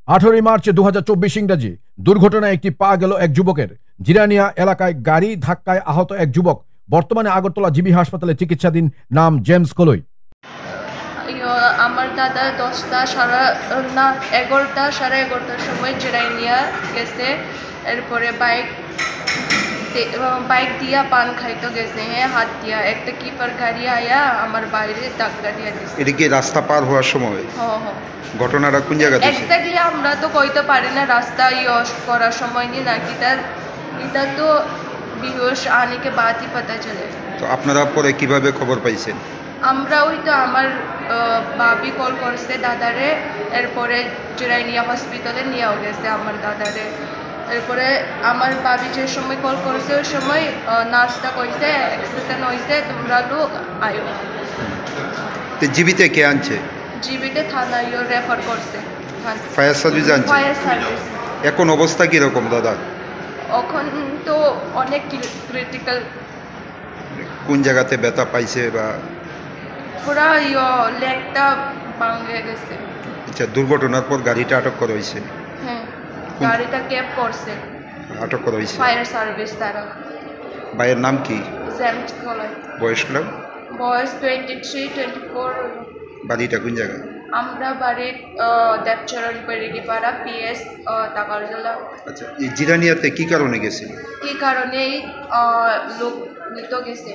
18 March 2024 ইংরাজি দুর্ঘটনায় একটি পা গেল এক যুবকের। জিরানিয়া এলাকায় গাড়ি ধাক্কায় আহত এক যুবক বর্তমানে আগরতলা জিবি হাসপাতালে চিকিৎসাধীন। নাম জেমস কলই। আমার দাদা 11টা সাড়ে 11টার সময় জিরানিয়া গেছে। এরপরে বাইক দিয়া পান খাইতে গেছে। হ্যাঁ, হাত দিয়া একটা কিপার গাড়ি আয়া আমার বাইরে ধাক্কা দিয়া দিছে। এটা কি রাস্তা পার হওয়ার সময়? ঘটনাটা কোন জায়গাতে? এক্স্যাক্টলি আমরা তো কইতে পারি না রাস্তা করার সময় নি নাকি এটা তো বিहोश आने के बाद ही पता चले। তো আপনারা পরে কিভাবে খবর পাইছেন? আমরা ওই তো আমার বাবি কল করছে দাদারে। এরপরে জিরানিয়া হসপিটালে নিয়েও গেছে আমার দাদারে। এরপরে আমার বাবি যে সময় কল করছে ওই সময় নার্সটা কইছে অ্যাক্সিডেন্ট হয়েছে, তোমরা লোক আয়ো। তো জীবিতে কে আনছে? জীবিতে থানায় রেফার করছে। ফায়ার সার্ভিস আনছে? Fire service. এখন অবস্থা কিরকম দাদা? এখন তো অনেক ক্রিটিক্যাল। কোন জায়গাতে ব্যথা পাইছে বা? পুরা লেগটা ভাঙে গেছে। আচ্ছা, দুর্ঘটনার পর গাড়িটা আটক করা হয়েছে? হ্যাঁ, গাড়িটা ক্যাব করছে, আটক করা হয়েছে ফায়ার সার্ভিস তারা। ভাইয়ের নাম কি? জেমস কলই। বয়স কত? বয়স 23-24। বাড়িটা কোন জায়গায়? আমরা বাড়ি দেবচরণ পেরিডিপাড়া পিএস টাকারজলা। আচ্ছা, এই জিরানিয়াতে কি কারণে গেছিল? কি কারণে লোক মৃত গেছে।